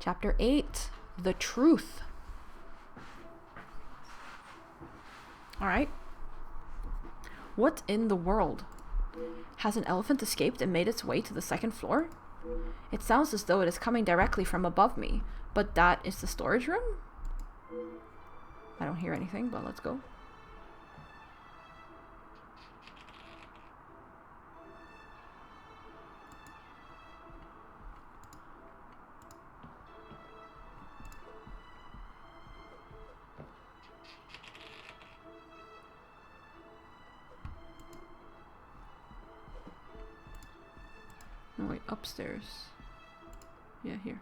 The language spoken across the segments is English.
Chapter 8. The Truth. Alright. What in the world? Has an elephant escaped and made its way to the second floor? It sounds as though it is coming directly from above me, but that is the storage room? I don't hear anything, but let's go. No, wait, upstairs. Yeah, here.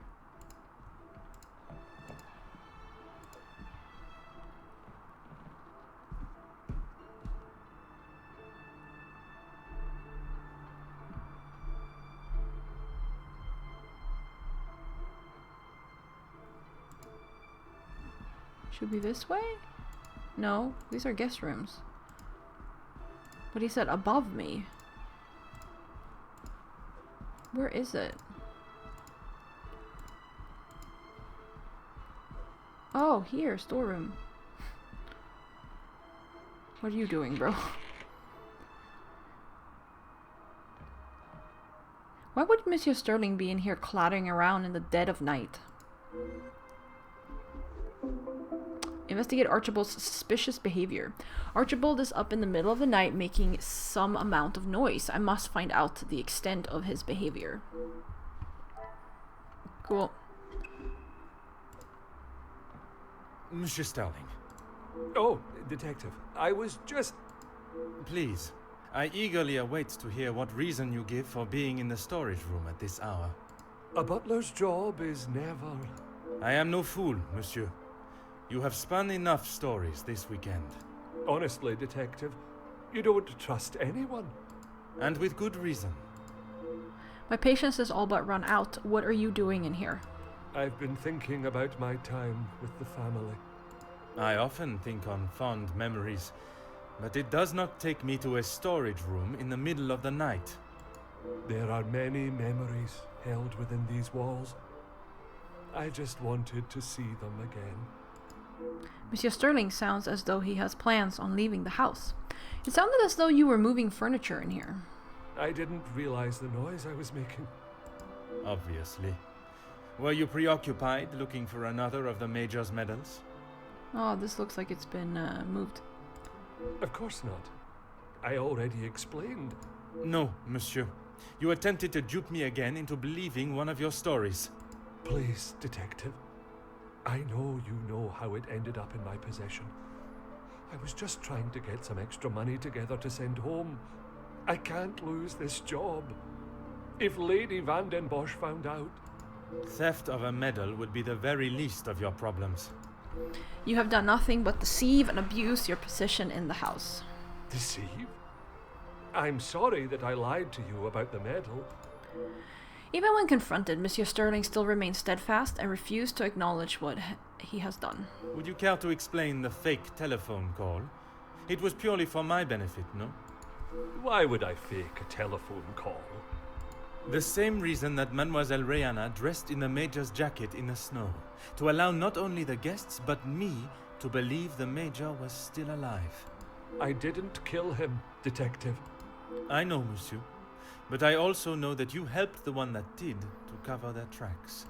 Should be this way? No, these are guest rooms. But he said above me. Where is it? Oh, here, storeroom. What are you doing, bro? Why would Monsieur Sterling be in here clattering around in the dead of night? Investigate Archibald's suspicious behavior. Archibald is up in the middle of the night making some amount of noise. I must find out the extent of his behavior. Cool. Monsieur Sterling. Oh, Detective. I was just... Please, I eagerly await to hear what reason you give for being in the storage room at this hour. A butler's job is never... I am no fool, monsieur. You have spun enough stories this weekend. Honestly, Detective, you don't trust anyone. And with good reason. My patience is all but run out. What are you doing in here? I've been thinking about my time with the family. I often think on fond memories, but it does not take me to a storage room in the middle of the night. There are many memories held within these walls. I just wanted to see them again. Monsieur Sterling sounds as though he has plans on leaving the house. It sounded as though you were moving furniture in here. I didn't realize the noise I was making. Obviously. Were you preoccupied looking for another of the Major's medals? Oh, this looks like it's been moved. Of course not. I already explained. No, monsieur. You attempted to dupe me again into believing one of your stories. Please, Detective. I know you know how it ended up in my possession. I was just trying to get some extra money together to send home. I can't lose this job. If Lady Van den Bosch found out... Theft of a medal would be the very least of your problems. You have done nothing but deceive and abuse your position in the house. Deceive? I'm sorry that I lied to you about the medal. Even when confronted, Monsieur Sterling still remains steadfast and refused to acknowledge what he has done. Would you care to explain the fake telephone call? It was purely for my benefit, no? Why would I fake a telephone call? The same reason that Mademoiselle Rihanna dressed in the Major's jacket in the snow. To allow not only the guests, but me to believe the Major was still alive. I didn't kill him, Detective. I know, monsieur. But I also know that you helped the one that did to cover their tracks.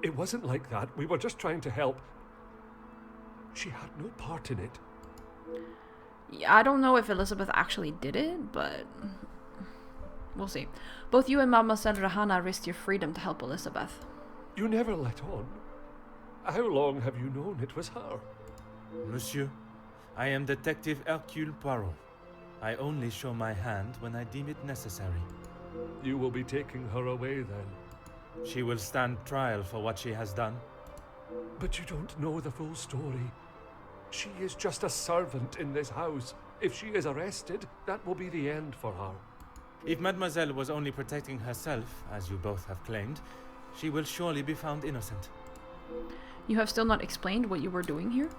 It wasn't like that. We were just trying to help. She had no part in it. Yeah, I don't know if Elizabeth actually did it, but we'll see. Both you and Mademoiselle Rihanna risked your freedom to help Elizabeth. You never let on. How long have you known it was her? Monsieur, I am Detective Hercule Poirot. I only show my hand when I deem it necessary. You will be taking her away then. She will stand trial for what she has done. But you don't know the full story. She is just a servant in this house. If she is arrested, that will be the end for her. If Mademoiselle was only protecting herself, as you both have claimed, she will surely be found innocent. You have still not explained what you were doing here?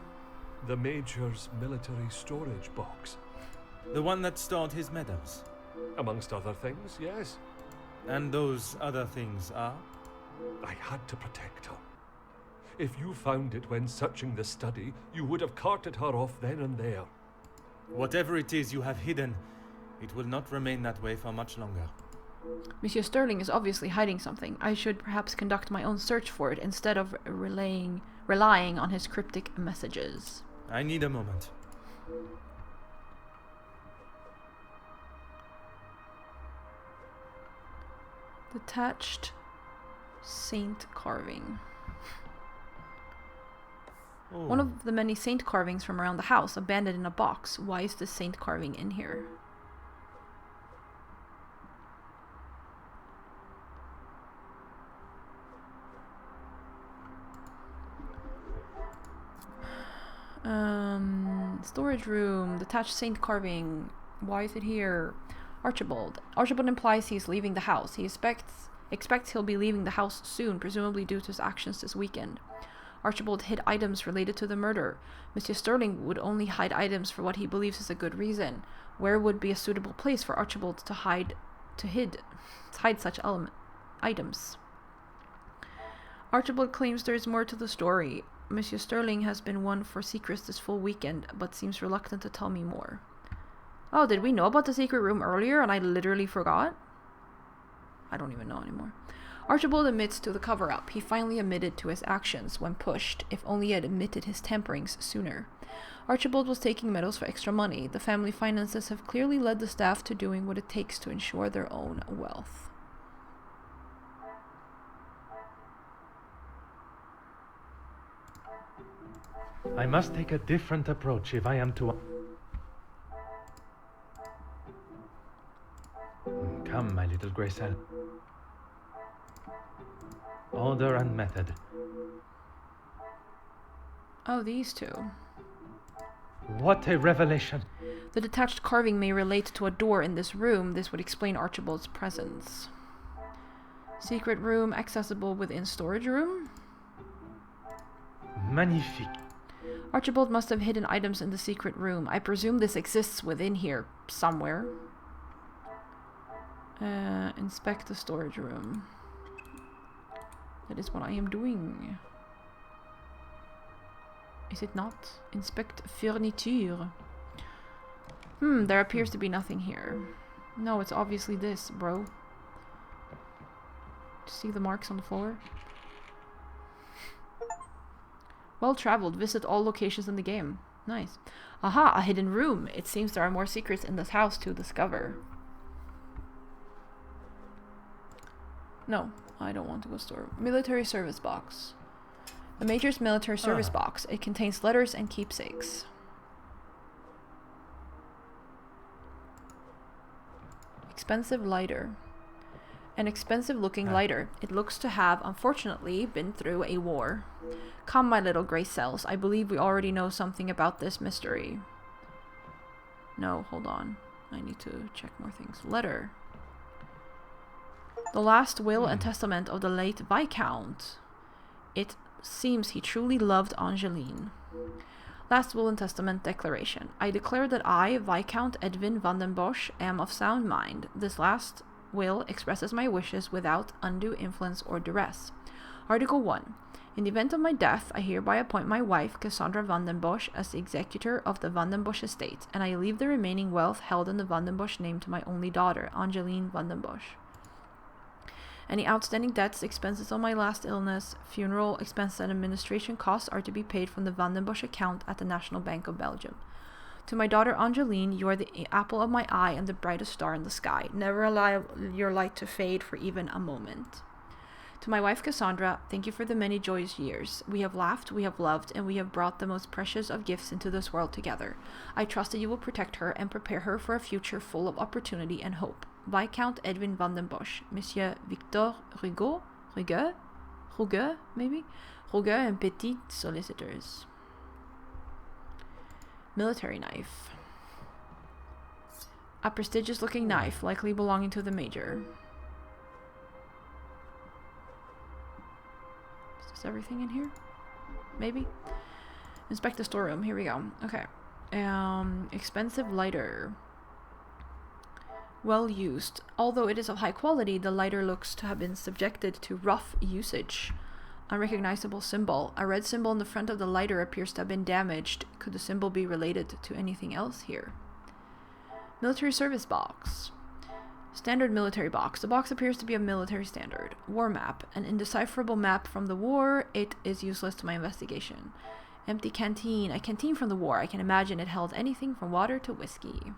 The Major's military storage box. The one that stored his medals. Amongst other things, yes. And those other things are? I had to protect her. If you found it when searching the study, you would have carted her off then and there. Whatever it is you have hidden, it will not remain that way for much longer. Monsieur Sterling is obviously hiding something. I should perhaps conduct my own search for it instead of relying on his cryptic messages. I need a moment. Detached saint carving. Oh. One of the many saint carvings from around the house, abandoned in a box. Why is this saint carving in here? Storage room, detached saint carving. Why is it here? Archibald. Archibald implies he is leaving the house. He expects he'll be leaving the house soon, presumably due to his actions this weekend. Archibald hid items related to the murder. Monsieur Sterling would only hide items for what he believes is a good reason. Where would be a suitable place for Archibald to hide such items? Archibald claims there is more to the story. Monsieur Sterling has been one for secrets this full weekend, but seems reluctant to tell me more. Oh, did we know about the secret room earlier and I literally forgot? I don't even know anymore. Archibald admits to the cover-up. He finally admitted to his actions when pushed, if only he had admitted his tamperings sooner. Archibald was taking medals for extra money. The family finances have clearly led the staff to doing what it takes to ensure their own wealth. I must take a different approach if I am to... Come, my little grey cell. Order and method. Oh, these two. What a revelation! The detached carving may relate to a door in this room. This would explain Archibald's presence. Secret room accessible within storage room? Magnifique. Archibald must have hidden items in the secret room. I presume this exists within here somewhere. Inspect the storage room. That is what I am doing. Is it not? Inspect furniture. There appears to be nothing here. No, it's obviously this, bro. See the marks on the floor? Well traveled. Visit all locations in the game. Nice. Aha, a hidden room. It seems there are more secrets in this house to discover. No, I don't want to go store. Military service box. The Major's military service box. It contains letters and keepsakes. Expensive lighter. An expensive looking lighter. It looks to have, unfortunately, been through a war. Come, my little grey cells. I believe we already know something about this mystery. No, hold on. I need to check more things. Letter. The last will and testament of the late Viscount. It seems he truly loved Angeline. Last will and testament declaration. I declare that I, Viscount Edwin van den Bosch, am of sound mind. This last will expresses my wishes without undue influence or duress. Article 1. In the event of my death, I hereby appoint my wife, Cassandra van den Bosch, as the executor of the van den Bosch estate, and I leave the remaining wealth held in the van den Bosch name to my only daughter, Angeline van den Bosch. Any outstanding debts, expenses on my last illness, funeral expenses and administration costs are to be paid from the Van den Bosch account at the National Bank of Belgium. To my daughter Angeline, you are the apple of my eye and the brightest star in the sky. Never allow your light to fade for even a moment. To my wife Cassandra, thank you for the many joyous years. We have laughed, we have loved, and we have brought the most precious of gifts into this world together. I trust that you will protect her and prepare her for a future full of opportunity and hope. Viscount Edwin van den Bosch, Monsieur Victor Rugueux, maybe? Rugueux and Petit solicitors. Military knife. A prestigious looking knife, likely belonging to the Major. Is this everything in here? Maybe? Inspect the storeroom. Here we go. Okay. Expensive lighter. Well used. Although it is of high quality, the lighter looks to have been subjected to rough usage. Unrecognizable symbol. A red symbol in the front of the lighter appears to have been damaged. Could the symbol be related to anything else here? Military service box. Standard military box. The box appears to be a military standard. War map. An indecipherable map from the war. It is useless to my investigation. Empty canteen. A canteen from the war. I can imagine it held anything from water to whiskey.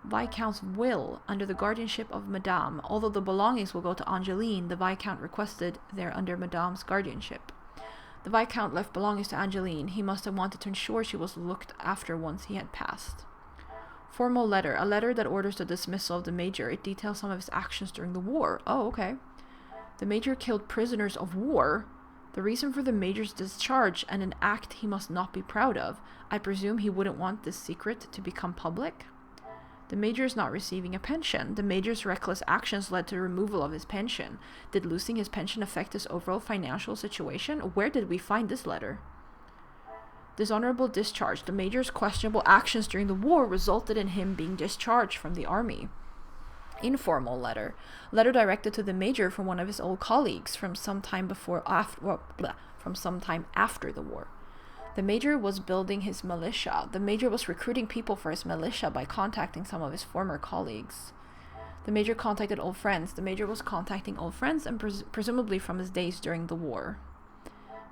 Viscount's will. Under the guardianship of Madame. Although the belongings will go to Angeline, the Viscount requested they're under Madame's guardianship. The Viscount left belongings to Angeline. He must have wanted to ensure she was looked after once he had passed. Formal letter. A letter that orders the dismissal of the Major. It details some of his actions during the war. Oh, okay. The Major killed prisoners of war. The reason for the Major's discharge and an act he must not be proud of. I presume he wouldn't want this secret to become public. The Major is not receiving a pension. The Major's reckless actions led to removal of his pension. Did losing his pension affect his overall financial situation? Where did we find this letter? Dishonorable discharge. The Major's questionable actions during the war resulted in him being discharged from the army. Informal letter. Letter directed to the Major from one of his old colleagues from some time after the war. The Major was building his militia. The Major was recruiting people for his militia by contacting some of his former colleagues. The Major contacted old friends. The Major was contacting old friends and presumably from his days during the war.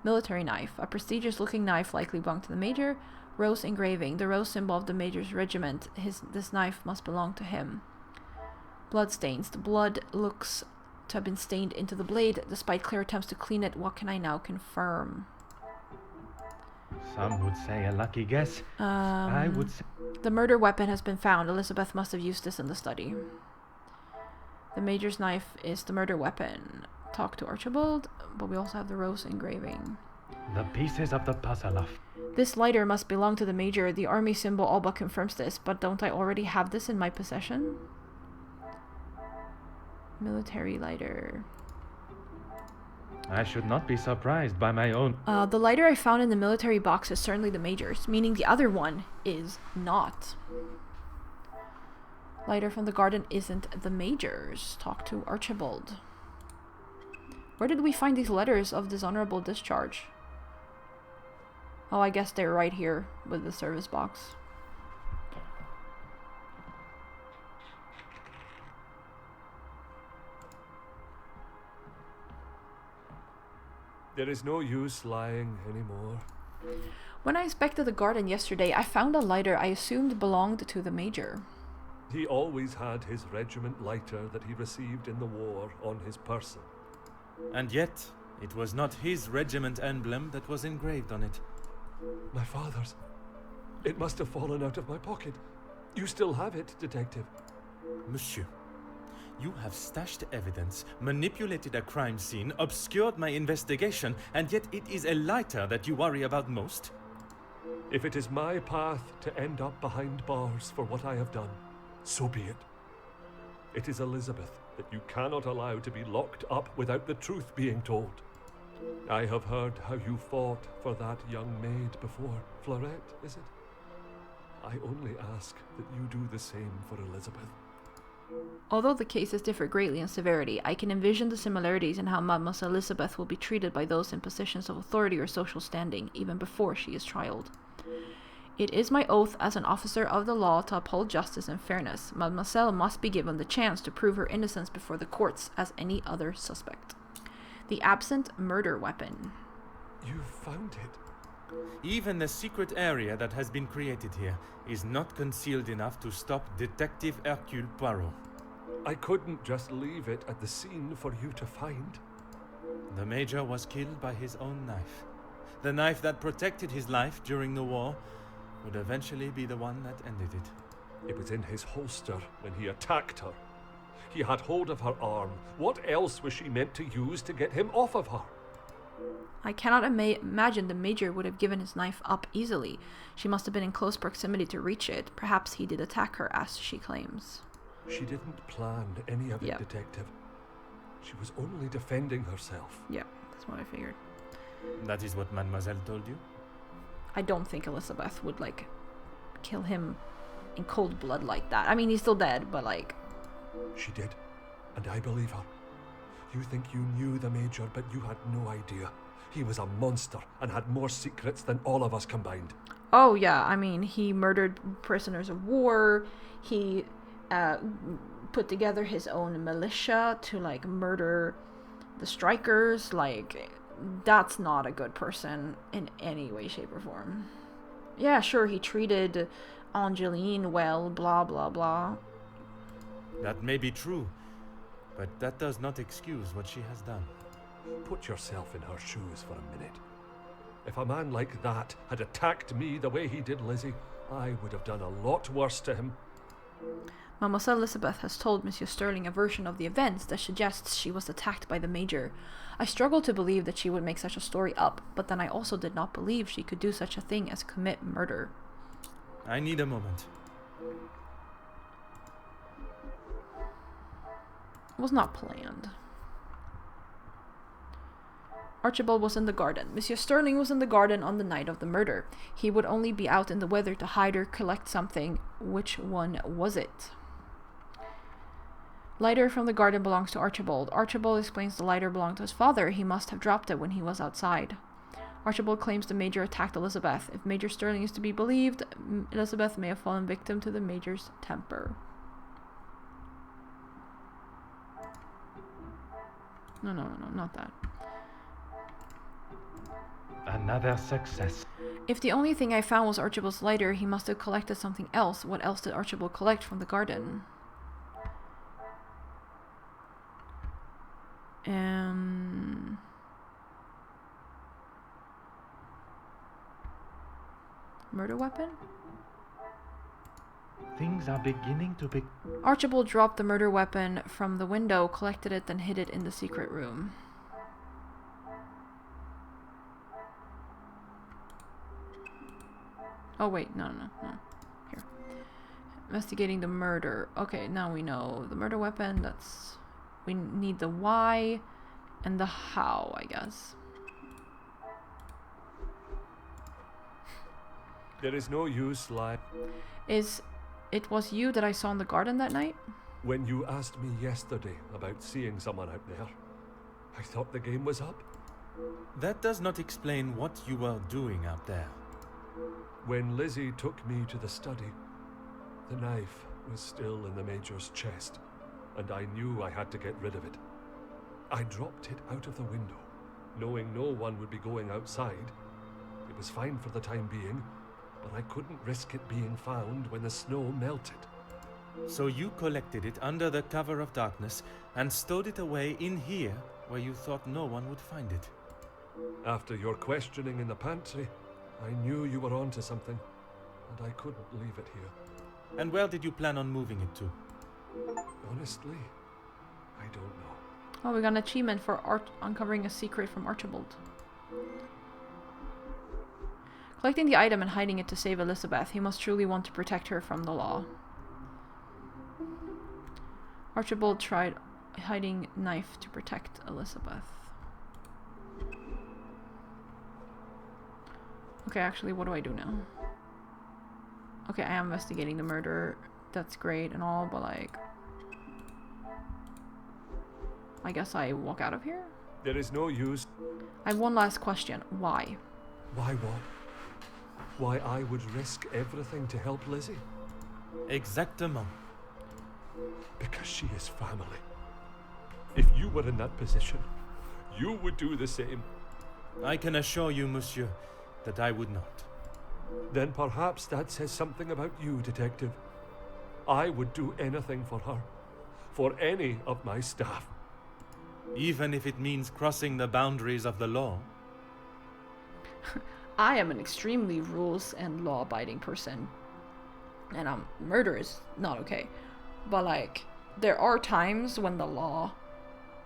Military knife. A prestigious-looking knife likely belonged to the Major. Rose engraving. The rose symbol of the Major's regiment. This knife must belong to him. Blood stains. The blood looks to have been stained into the blade. Despite clear attempts to clean it, what can I now confirm? Some would say a lucky guess. I would say... The murder weapon has been found. Elizabeth must have used this in the study. The Major's knife is the murder weapon. Talk to Archibald, but we also have the rose engraving. The pieces of the puzzle of... This lighter must belong to the Major. The army symbol all but confirms this, but don't I already have this in my possession? Military lighter. I should not be surprised by my own... The lighter I found in the military box is certainly the Major's, meaning the other one is not. Lighter from the garden isn't the Major's. Talk to Archibald. Where did we find these letters of dishonorable discharge? Oh, I guess they're right here with the service box. There is no use lying anymore. When I inspected the garden yesterday, I found a lighter I assumed belonged to the Major. He always had his regiment lighter that he received in the war on his person. And yet, it was not his regiment emblem that was engraved on it. My father's. It must have fallen out of my pocket. You still have it, Detective. Monsieur, you have stashed evidence, manipulated a crime scene, obscured my investigation, and yet it is a lighter that you worry about most? If it is my path to end up behind bars for what I have done, so be it. It is Elizabeth that you cannot allow to be locked up without the truth being told. I have heard how you fought for that young maid before. Florette, is it? I only ask that you do the same for Elizabeth. Although the cases differ greatly in severity, I can envision the similarities in how Mademoiselle Elizabeth will be treated by those in positions of authority or social standing, even before she is trialed. It is my oath as an officer of the law to uphold justice and fairness. Mademoiselle must be given the chance to prove her innocence before the courts as any other suspect. The absent murder weapon. You found it. Even the secret area that has been created here is not concealed enough to stop Detective Hercule Poirot. I couldn't just leave it at the scene for you to find. The Major was killed by his own knife. The knife that protected his life during the war would eventually be the one that ended it. It was in his holster when he attacked her. He had hold of her arm. What else was she meant to use to get him off of her? I cannot imagine the Major would have given his knife up easily. She must have been in close proximity to reach it. Perhaps he did attack her, as she claims. She didn't plan any of it, Detective. She was only defending herself. Yeah, that's what I figured. That is what Mademoiselle told you? I don't think Elizabeth would, kill him in cold blood like that. I mean, he's still dead, but, She did, and I believe her. You think you knew the Major, but you had no idea. He was a monster and had more secrets than all of us combined. Oh, yeah, I mean, he murdered prisoners of war. He put together his own militia to, like, murder the strikers. Like, that's not a good person in any way, shape, or form. Yeah, sure, he treated Angeline well, blah, blah, blah. That may be true, but that does not excuse what she has done. Put yourself in her shoes for a minute. If a man like that had attacked me the way he did Lizzie, I would have done a lot worse to him. Mademoiselle Elizabeth has told Monsieur Sterling a version of the events that suggests she was attacked by the Major. I struggle to believe that she would make such a story up, but then I also did not believe she could do such a thing as commit murder. I need a moment. It was not planned. Archibald was in the garden. Monsieur Sterling was in the garden on the night of the murder. He would only be out in the weather to hide or collect something. Which one was it? Lighter from the garden belongs to Archibald. Archibald explains the lighter belonged to his father. He must have dropped it when he was outside. Archibald claims the Major attacked Elizabeth. If Major Sterling is to be believed, Elizabeth may have fallen victim to the Major's temper. No, not that. Another success. If the only thing I found was Archibald's lighter, he must have collected something else. What else did Archibald collect from the garden? Murder weapon? Things are beginning to be... Archibald dropped the murder weapon from the window, collected it, then hid it in the secret room. Oh wait, no. Here. Investigating the murder. Okay, now we know the murder weapon. We need the why and the how, I guess. There is no use lying. It was you that I saw in the garden that night? When you asked me yesterday about seeing someone out there, I thought the game was up. That does not explain what you were doing out there. When Lizzie took me to the study, the knife was still in the Major's chest, and I knew I had to get rid of it. I dropped it out of the window, knowing no one would be going outside. It was fine for the time being, but I couldn't risk it being found when the snow melted. So you collected it under the cover of darkness and stowed it away in here where you thought no one would find it. After your questioning in the pantry, I knew you were onto something, and I couldn't leave it here. And where did you plan on moving it to? Honestly, I don't know. Oh, we got an achievement for uncovering a secret from Archibald. Collecting the item and hiding it to save Elizabeth. He must truly want to protect her from the law. Archibald tried hiding knife to protect Elizabeth. Okay, actually, what do I do now? Okay, I am investigating the murder. That's great and all, but like... I guess I walk out of here? There is no use. I have one last question. Why? Why what? Why I would risk everything to help Lizzie? Exactement. Because she is family. If you were in that position, you would do the same. I can assure you, monsieur, that I would not. Then perhaps that says something about you, Detective. I would do anything for her. For any of my staff. Even if it means crossing the boundaries of the law. I am an extremely rules and law-abiding person. And murder is not okay. But like, there are times when the law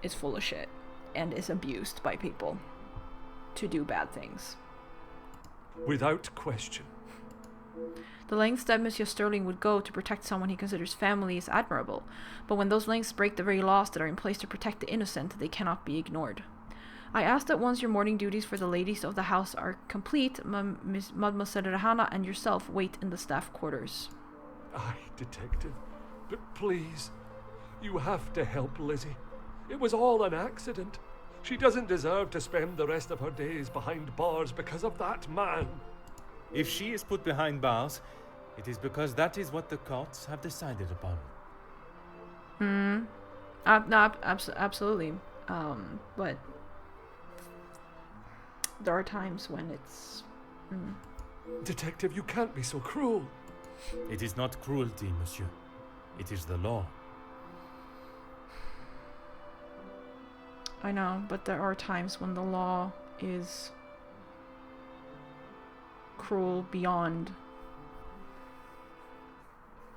is full of shit and is abused by people to do bad things. Without question. The lengths that Monsieur Sterling would go to protect someone he considers family is admirable, but when those lengths break the very laws that are in place to protect the innocent, they cannot be ignored. I ask that once your morning duties for the ladies of the house are complete, Mademoiselle Rahana and yourself wait in the staff quarters. Aye, Detective, but please, you have to help Lizzie. It was all an accident. She doesn't deserve to spend the rest of her days behind bars because of that man. If she is put behind bars, it is because that is what the courts have decided upon. No, absolutely. But there are times when it's... Detective, you can't be so cruel. It is not cruelty, monsieur. It is the law. I know, but there are times when the law is cruel beyond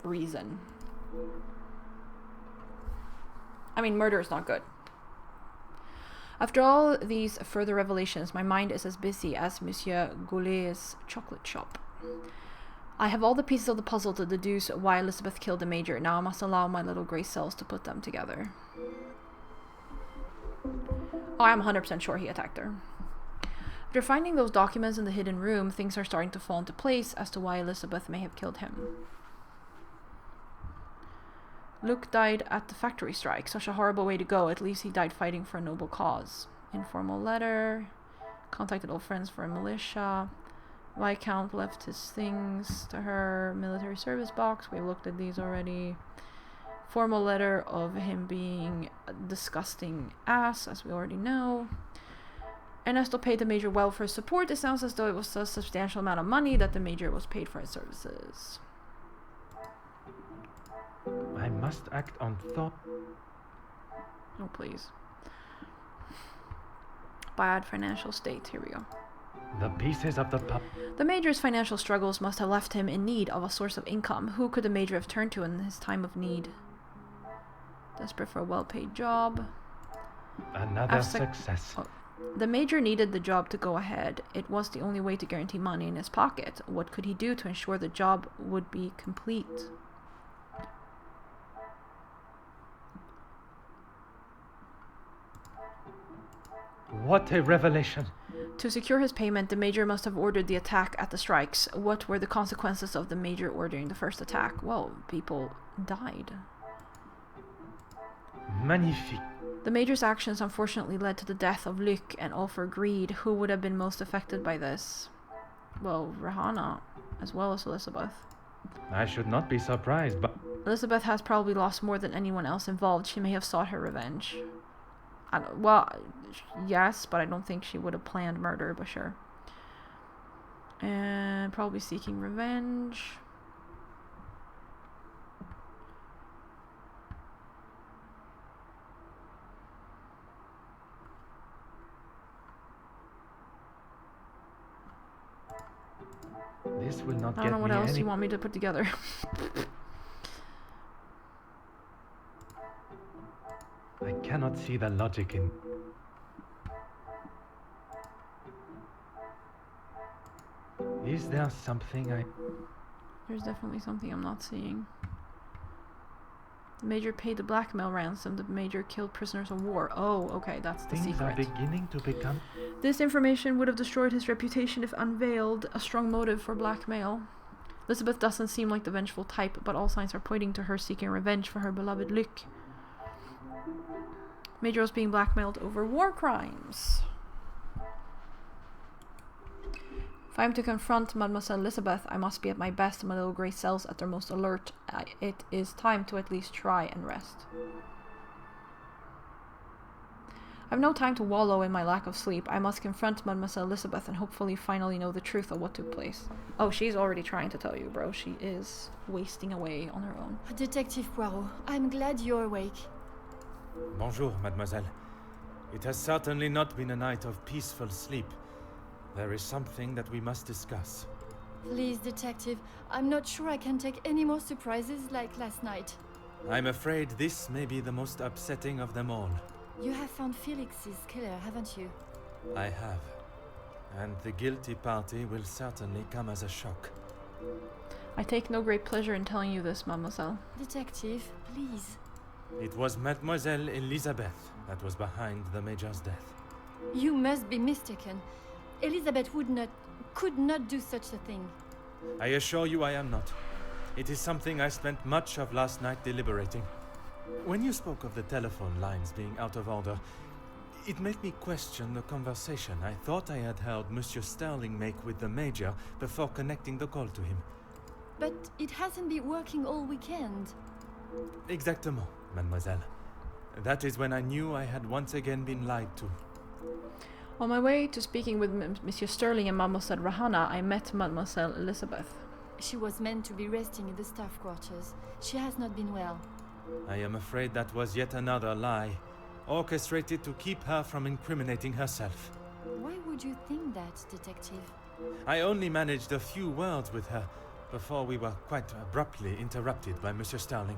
reason. I mean, murder is not good. After all these further revelations, my mind is as busy as Monsieur Goulet's chocolate shop. I have all the pieces of the puzzle to deduce why Elizabeth killed the Major. Now I must allow my little grey cells to put them together. Oh, I'm 100% sure he attacked her. After finding those documents in the hidden room, things are starting to fall into place as to why Elizabeth may have killed him. Luke died at the factory strike. Such a horrible way to go. At least he died fighting for a noble cause. Informal letter. Contacted old friends for a militia. Viscount left his things to her. Military service box. We looked at these already. Formal letter of him being a disgusting ass, as we already know. Ernesto paid the Major well for his support. It sounds as though it was a substantial amount of money that the Major was paid for his services. I must act on thought. Oh, please. Bad financial state. Here we go. The pieces of the The Major's financial struggles must have left him in need of a source of income. Who could the Major have turned to in his time of need? Desperate for a well-paid job. Another success. Oh. The Major needed the job to go ahead. It was the only way to guarantee money in his pocket. What could he do to ensure the job would be complete? What a revelation! To secure his payment, the Major must have ordered the attack at the strikes. What were the consequences of the Major ordering the first attack? Well, people died. Magnifique. The Major's actions unfortunately led to the death of Luc, and all for greed. Who would have been most affected by this? Well, Rihanna, as well as Elizabeth. I should not be surprised, but... Elizabeth has probably lost more than anyone else involved. She may have sought her revenge. Well, yes, but I don't think she would have planned murder, but sure. And probably seeking revenge. This will not get me. I don't know what else you want me to put together. I cannot see the logic in... Is there something There's definitely something I'm not seeing. The Major paid the blackmail ransom. The Major killed prisoners of war. Oh, okay, that's the Things secret. are beginning to become... This information would have destroyed his reputation if unveiled. A strong motive for blackmail. Elizabeth doesn't seem like the vengeful type, but all signs are pointing to her seeking revenge for her beloved Luc. Major was being blackmailed over war crimes. If I am to confront Mademoiselle Elizabeth, I must be at my best, my little grey cells at their most alert. It is time to at least try and rest. I have no time to wallow in my lack of sleep. I must confront Mademoiselle Elizabeth and hopefully finally know the truth of what took place. Oh, she's already trying to tell you, bro. She is wasting away on her own. Detective Poirot, I'm glad you're awake. Bonjour, mademoiselle. It has certainly not been a night of peaceful sleep. There is something that we must discuss. Please, Detective, I'm not sure I can take any more surprises like last night. I'm afraid this may be the most upsetting of them all. You have found Felix's killer, haven't you? I have. And the guilty party will certainly come as a shock. I take no great pleasure in telling you this, mademoiselle. Detective, please. It was Mademoiselle Elizabeth that was behind the Major's death. You must be mistaken. Elizabeth could not do such a thing. I assure you I am not. It is something I spent much of last night deliberating. When you spoke of the telephone lines being out of order, it made me question the conversation I thought I had heard Monsieur Sterling make with the Major before connecting the call to him. But it hasn't been working all weekend. Exactement, mademoiselle. That is when I knew I had once again been lied to. On my way to speaking with Monsieur Sterling and Mademoiselle Rahana, I met Mademoiselle Elizabeth. She was meant to be resting in the staff quarters. She has not been well. I am afraid that was yet another lie, orchestrated to keep her from incriminating herself. Why would you think that, Detective? I only managed a few words with her before we were quite abruptly interrupted by Monsieur Sterling.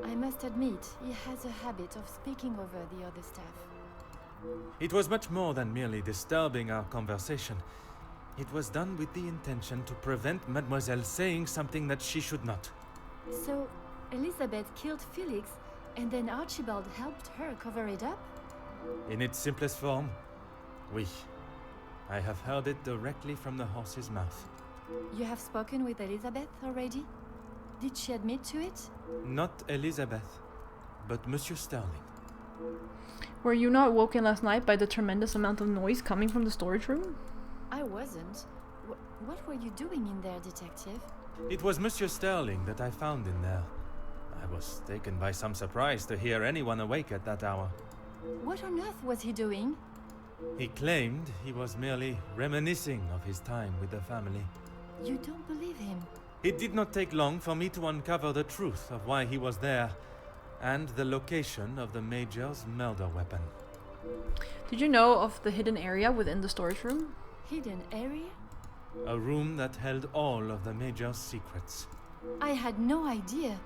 I must admit, he has a habit of speaking over the other staff. It was much more than merely disturbing our conversation. It was done with the intention to prevent Mademoiselle saying something that she should not. So, Elizabeth killed Felix, and then Archibald helped her cover it up? In its simplest form, oui. I have heard it directly from the horse's mouth. You have spoken with Elizabeth already? Did she admit to it? Not Elizabeth, but Monsieur Sterling. Were you not woken last night by the tremendous amount of noise coming from the storage room? I wasn't. What were you doing in there, Detective? It was Monsieur Sterling that I found in there. I was taken by some surprise to hear anyone awake at that hour. What on earth was he doing? He claimed he was merely reminiscing of his time with the family. You don't believe him? It did not take long for me to uncover the truth of why he was there, and the location of the Major's murder weapon. Did you know of the hidden area within the storage room? Hidden area? A room that held all of the Major's secrets. I had no idea.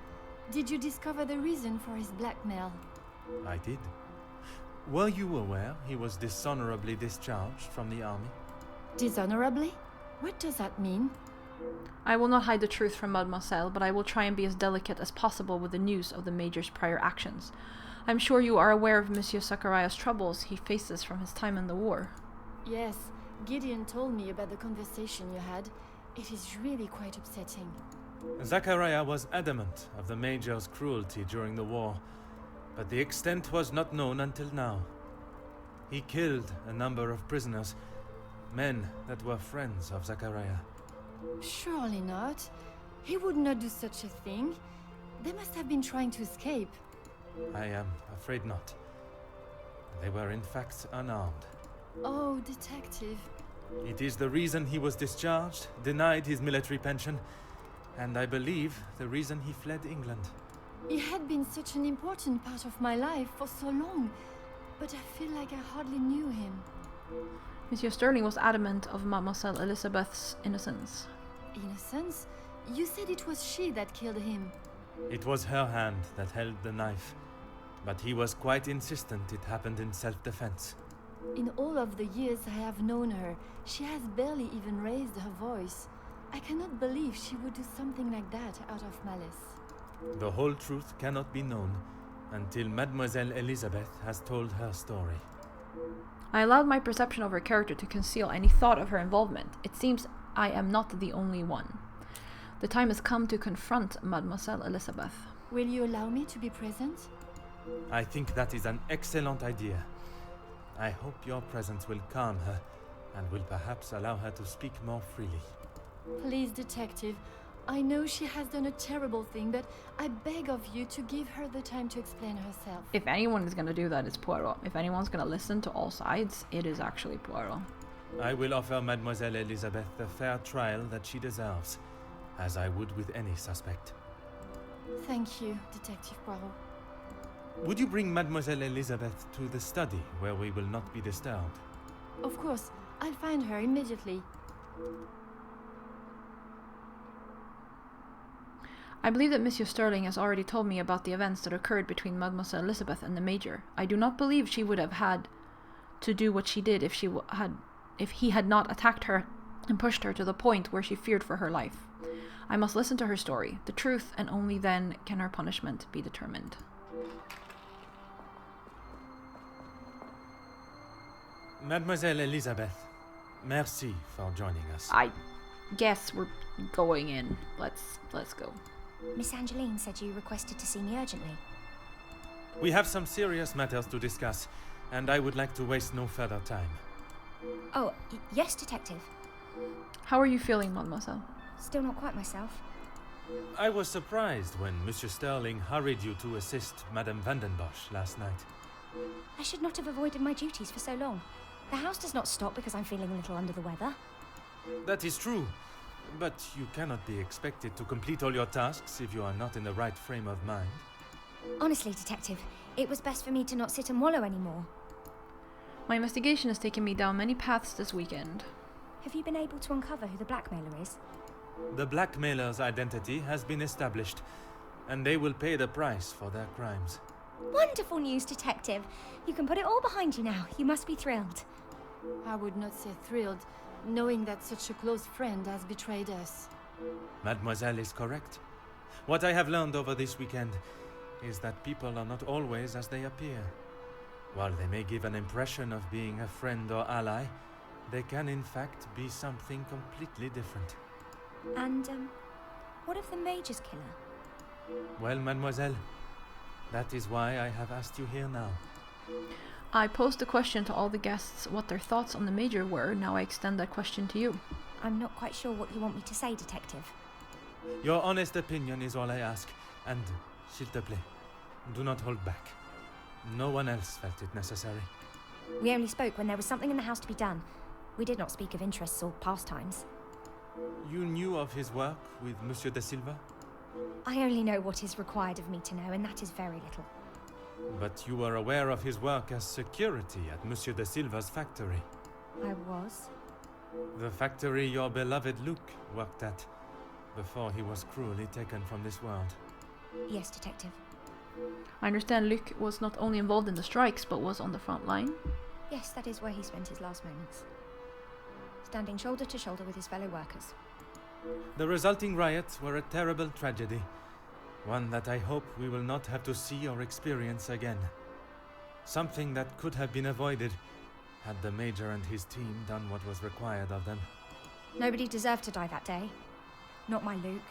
Did you discover the reason for his blackmail? I did. Were you aware he was dishonorably discharged from the army? Dishonorably? What does that mean? I will not hide the truth from Mademoiselle, but I will try and be as delicate as possible with the news of the Major's prior actions. I'm sure you are aware of Monsieur Zachariah's troubles he faces from his time in the war. Yes, Gideon told me about the conversation you had. It is really quite upsetting. Zachariah was adamant of the Major's cruelty during the war, but the extent was not known until now. He killed a number of prisoners, men that were friends of Zachariah. Surely not. He would not do such a thing. They must have been trying to escape. I am afraid not. They were in fact unarmed. Oh, Detective. It is the reason he was discharged, denied his military pension, and I believe the reason he fled England. He had been such an important part of my life for so long, but I feel like I hardly knew him. Monsieur Sterling was adamant of Mademoiselle Elizabeth's innocence. Innocence? You said it was she that killed him. It was her hand that held the knife, but he was quite insistent it happened in self-defense. In all of the years I have known her, she has barely even raised her voice. I cannot believe she would do something like that out of malice. The whole truth cannot be known until Mademoiselle Elizabeth has told her story. I allowed my perception of her character to conceal any thought of her involvement. It seems I am not the only one. The time has come to confront Mademoiselle Elizabeth. Will you allow me to be present? I think that is an excellent idea. I hope your presence will calm her and will perhaps allow her to speak more freely. Please, Detective. I know she has done a terrible thing, but I beg of you to give her the time to explain herself. If anyone is going to do that, it's Poirot. If anyone's going to listen to all sides, it is actually Poirot. I will offer Mademoiselle Elizabeth the fair trial that she deserves, as I would with any suspect. Thank you, Detective Poirot. Would you bring Mademoiselle Elizabeth to the study, where we will not be disturbed? Of course, I'll find her immediately. I believe that Monsieur Sterling has already told me about the events that occurred between Mademoiselle Elizabeth and the Major. I do not believe she would have had to do what she did if he had not attacked her and pushed her to the point where she feared for her life. I must listen to her story, the truth, and only then can her punishment be determined. Mademoiselle Elizabeth, merci for joining us. I guess we're going in. Let's go. Miss Angeline said you requested to see me urgently. We have some serious matters to discuss, and I would like to waste no further time. Oh, yes, Detective. How are you feeling, mademoiselle? Still not quite myself. I was surprised when Monsieur Sterling hurried you to assist Madame Vandenbosch last night. I should not have avoided my duties for so long. The house does not stop because I'm feeling a little under the weather. That is true, but you cannot be expected to complete all your tasks if you are not in the right frame of mind. Honestly, Detective, it was best for me to not sit and wallow anymore. My investigation has taken me down many paths this weekend. Have you been able to uncover who the blackmailer is? The blackmailer's identity has been established, and they will pay the price for their crimes. Wonderful news, Detective. You can put it all behind you now. You must be thrilled. I would not say thrilled, knowing that such a close friend has betrayed us. Mademoiselle is correct. What I have learned over this weekend is that people are not always as they appear. While they may give an impression of being a friend or ally, they can in fact be something completely different. And, what of the Major's killer? Well, mademoiselle, that is why I have asked you here now. I posed the question to all the guests what their thoughts on the Major were. Now I extend that question to you. I'm not quite sure what you want me to say, Detective. Your honest opinion is all I ask, and, s'il te plaît, do not hold back. No one else felt it necessary. We only spoke when there was something in the house to be done. We did not speak of interests or pastimes. You knew of his work with Monsieur de Silva? I only know what is required of me to know, and that is very little. But you were aware of his work as security at Monsieur de Silva's factory. I was. The factory your beloved Luc worked at, before he was cruelly taken from this world. Yes, Detective. I understand Luc was not only involved in the strikes, but was on the front line. Yes, that is where he spent his last moments. Standing shoulder to shoulder with his fellow workers. The resulting riots were a terrible tragedy. One that I hope we will not have to see or experience again. Something that could have been avoided had the Major and his team done what was required of them. Nobody deserved to die that day. Not my Luke.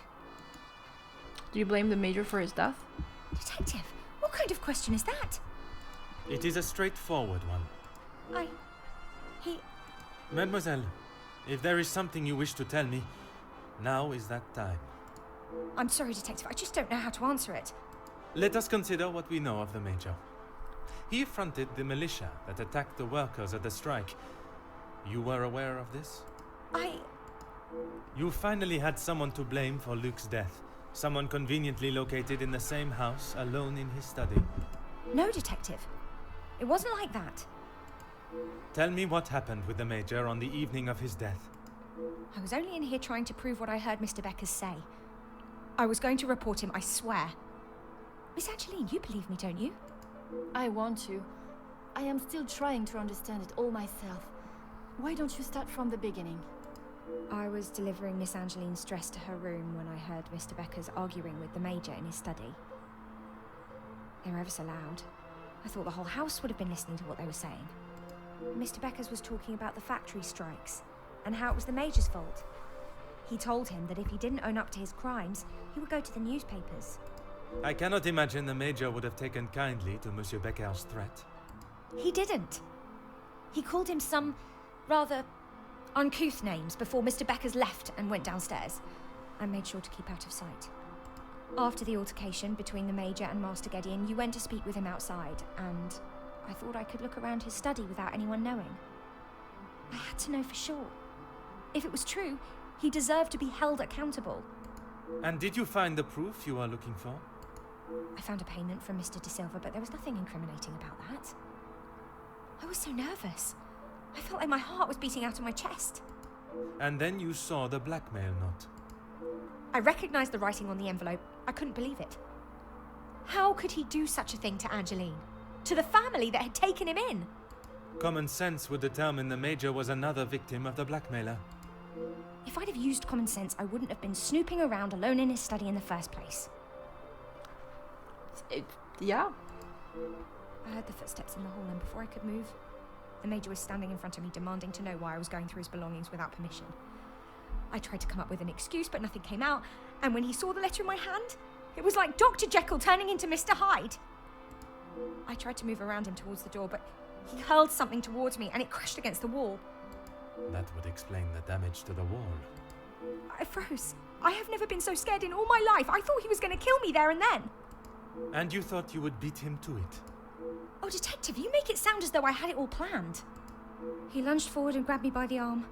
Do you blame the Major for his death? Detective, what kind of question is that? It is a straightforward one. He... Mademoiselle, if there is something you wish to tell me, now is that time. I'm sorry, Detective, I just don't know how to answer it. Let us consider what we know of the Major. He fronted the militia that attacked the workers at the strike. You were aware of this? You finally had someone to blame for Luke's death. Someone conveniently located in the same house, alone in his study. No, Detective. It wasn't like that. Tell me what happened with the Major on the evening of his death. I was only in here trying to prove what I heard Mr. Beckers say. I was going to report him, I swear. Miss Angeline, you believe me, don't you? I want to. I am still trying to understand it all myself. Why don't you start from the beginning? I was delivering Miss Angeline's dress to her room when I heard Mr. Beckers arguing with the Major in his study. They were ever so loud. I thought the whole house would have been listening to what they were saying. Mr. Beckers was talking about the factory strikes and how it was the Major's fault. He told him that if he didn't own up to his crimes, he would go to the newspapers. I cannot imagine the Major would have taken kindly to Monsieur Becker's threat. He didn't. He called him some rather uncouth names before Mr. Beckers left and went downstairs, and made sure to keep out of sight. After the altercation between the Major and Master Gideon, you went to speak with him outside, and I thought I could look around his study without anyone knowing. I had to know for sure. If it was true, he deserved to be held accountable. And did you find the proof you are looking for? I found a payment from Mr. De Silva, but there was nothing incriminating about that. I was so nervous. I felt like my heart was beating out of my chest. And then you saw the blackmail note. I recognized the writing on the envelope. I couldn't believe it. How could he do such a thing to Angeline? To the family that had taken him in? Common sense would determine the Major was another victim of the blackmailer. If I'd have used common sense, I wouldn't have been snooping around alone in his study in the first place. Yeah. I heard the footsteps in the hall, and before I could move, the Major was standing in front of me, demanding to know why I was going through his belongings without permission. I tried to come up with an excuse, but nothing came out, and when he saw the letter in my hand, it was like Dr. Jekyll turning into Mr. Hyde. I tried to move around him towards the door, but he hurled something towards me and it crashed against the wall. That would explain the damage to the wall. I froze. I have never been so scared in all my life. I thought he was going to kill me there and then. And you thought you would beat him to it? Oh, Detective, you make it sound as though I had it all planned. He lunged forward and grabbed me by the arm.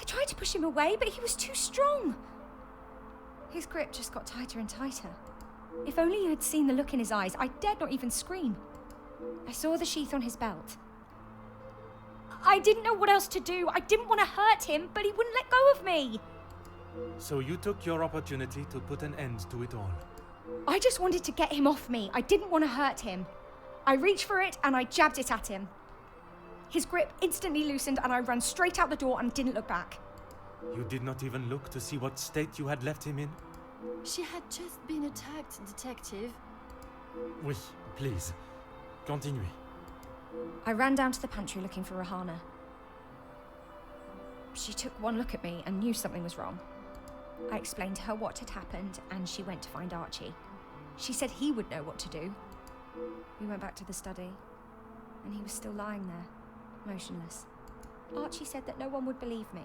I tried to push him away, but he was too strong. His grip just got tighter and tighter. If only you had seen the look in his eyes, I dared not even scream. I saw the sheath on his belt. I didn't know what else to do. I didn't want to hurt him, but he wouldn't let go of me. So you took your opportunity to put an end to it all. I just wanted to get him off me. I didn't want to hurt him. I reached for it and I jabbed it at him. His grip instantly loosened and I ran straight out the door and didn't look back. You did not even look to see what state you had left him in? She had just been attacked, Detective. Oui, please. Continue. I ran down to the pantry looking for Rahana. She took one look at me and knew something was wrong. I explained to her what had happened and she went to find Archie. She said he would know what to do. We went back to the study and he was still lying there, motionless. Archie said that no one would believe me.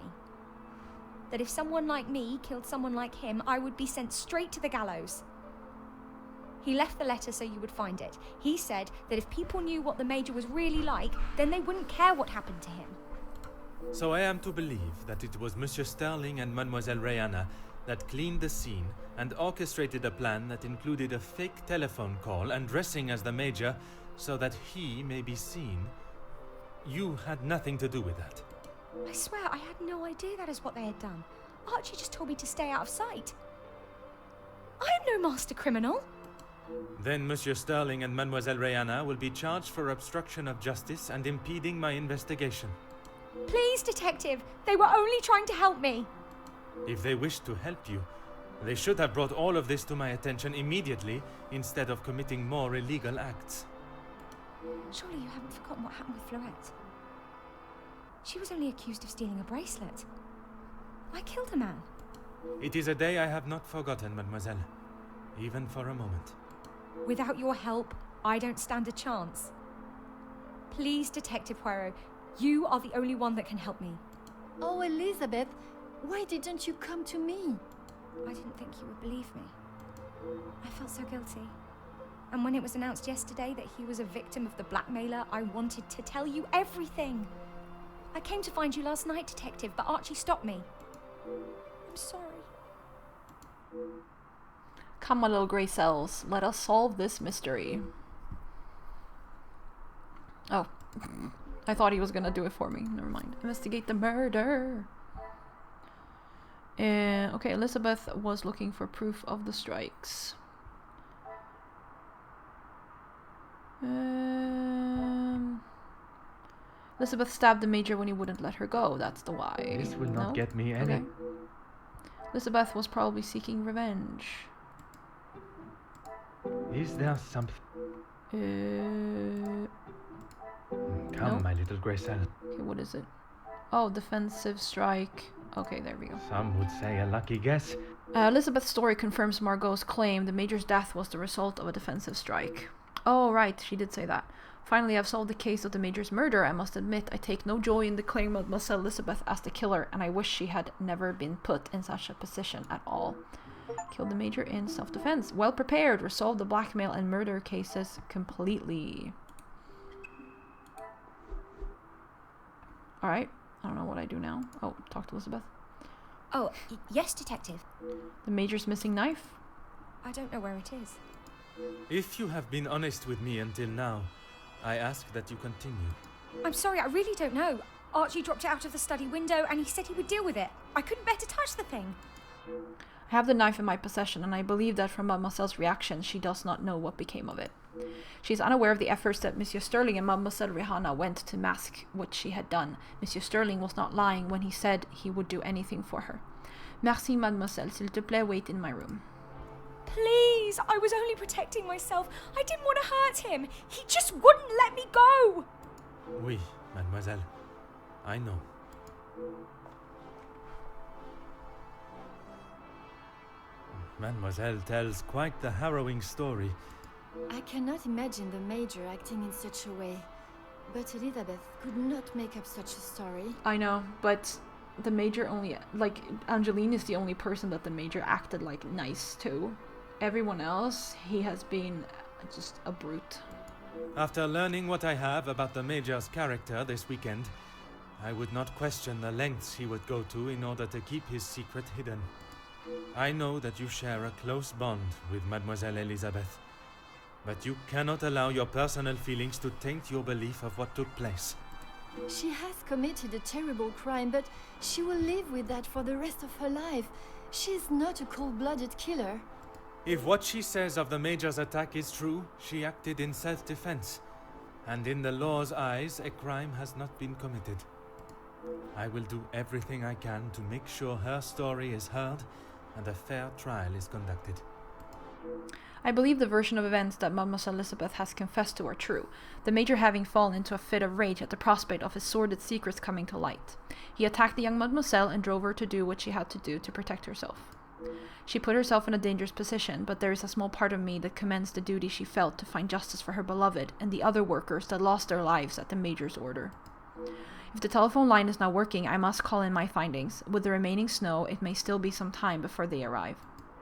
That if someone like me killed someone like him, I would be sent straight to the gallows. He left the letter so you would find it. He said that if people knew what the Major was really like, then they wouldn't care what happened to him. So I am to believe that it was Monsieur Sterling and Mademoiselle Rihanna that cleaned the scene and orchestrated a plan that included a fake telephone call and dressing as the Major so that he may be seen. You had nothing to do with that. I swear I had no idea that is what they had done. Archie just told me to stay out of sight. I am no master criminal. Then Monsieur Sterling and Mademoiselle Rihanna will be charged for obstruction of justice and impeding my investigation. Please, Detective, they were only trying to help me. If they wished to help you, they should have brought all of this to my attention immediately instead of committing more illegal acts. Surely you haven't forgotten what happened with Florette. She was only accused of stealing a bracelet. I killed a man. It is a day I have not forgotten, mademoiselle. Even for a moment. Without your help, I don't stand a chance. Please, Detective Poirot, you are the only one that can help me. Oh, Elizabeth, why didn't you come to me? I didn't think you would believe me. I felt so guilty. And when it was announced yesterday that he was a victim of the blackmailer, I wanted to tell you everything. I came to find you last night, Detective, but Archie stopped me. I'm sorry. Come, my little grey cells. Let us solve this mystery. Oh. I thought he was gonna do it for me. Never mind. Investigate the murder. Okay, Elizabeth was looking for proof of the strikes. Elizabeth stabbed the Major when he wouldn't let her go. That's the why. This will not get me any. Okay. Elizabeth was probably seeking revenge. Is there something? Come, no. my little grey cell. Okay, what is it? Oh, defensive strike. Okay, there we go. Some would say a lucky guess. Elizabeth's story confirms Margot's claim the Major's death was the result of a defensive strike. Oh, right, she did say that. Finally, I've solved the case of the Major's murder. I must admit, I take no joy in declaring Mademoiselle Elizabeth as the killer, and I wish she had never been put in such a position at all. Killed the Major in self-defense. Well prepared. Resolved the blackmail and murder cases completely. Alright. I don't know what I do now. Oh, talk to Elizabeth. Oh, yes, Detective. The Major's missing knife? I don't know where it is. If you have been honest with me until now, I ask that you continue. I'm sorry, I really don't know. Archie dropped it out of the study window and he said he would deal with it. I couldn't bear to touch the thing. I have the knife in my possession, and I believe that from Mademoiselle's reaction, she does not know what became of it. She is unaware of the efforts that Monsieur Sterling and Mademoiselle Rihanna went to mask what she had done. Monsieur Sterling was not lying when he said he would do anything for her. Merci, mademoiselle. S'il te plaît, wait in my room. Please, I was only protecting myself. I didn't want to hurt him. He just wouldn't let me go. Oui, mademoiselle. I know. Mademoiselle tells quite the harrowing story. I cannot imagine the Major acting in such a way. But Elizabeth could not make up such a story. I know, but the Major only, like, Angeline is the only person that the Major acted, like, nice to. Everyone else, he has been just a brute. After learning what I have about the Major's character this weekend, I would not question the lengths he would go to in order to keep his secret hidden. I know that you share a close bond with Mademoiselle Elizabeth, but you cannot allow your personal feelings to taint your belief of what took place. She has committed a terrible crime, but she will live with that for the rest of her life. She is not a cold-blooded killer. If what she says of the Major's attack is true, she acted in self-defense, and in the law's eyes, a crime has not been committed. I will do everything I can to make sure her story is heard and a fair trial is conducted. I believe the version of events that Mademoiselle Elizabeth has confessed to are true, the Major having fallen into a fit of rage at the prospect of his sordid secrets coming to light. He attacked the young Mademoiselle and drove her to do what she had to do to protect herself. She put herself in a dangerous position, but there is a small part of me that commends the duty she felt to find justice for her beloved and the other workers that lost their lives at the Major's order. If the telephone line is not working, I must call in my findings. With the remaining snow, it may still be some time before they arrive.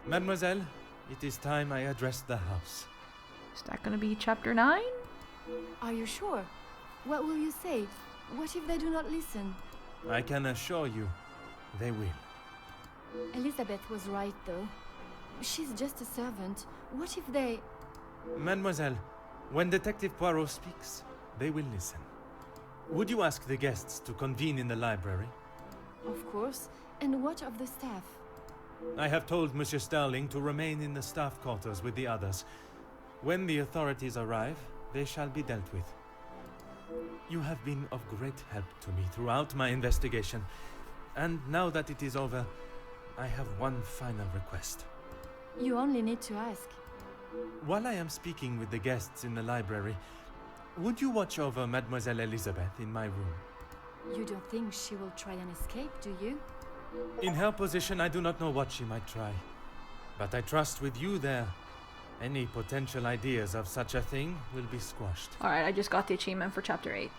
Mademoiselle, it is time I address the house. Is that going to be chapter 9? Are you sure? What will you say? What if they do not listen? I can assure you, they will. Elizabeth was right, though. She's just a servant. What if they... Mademoiselle, when Detective Poirot speaks, they will listen. Would you ask the guests to convene in the library? Of course. And what of the staff? I have told Monsieur Sterling to remain in the staff quarters with the others. When the authorities arrive, they shall be dealt with. You have been of great help to me throughout my investigation, and now that it is over, I have one final request. You only need to ask. While I am speaking with the guests in the library, would you watch over Mademoiselle Elizabeth in my room? You don't think she will try and escape, do you? In her position, I do not know what she might try. But I trust with you there, any potential ideas of such a thing will be squashed. Alright, I just got the achievement for chapter 8.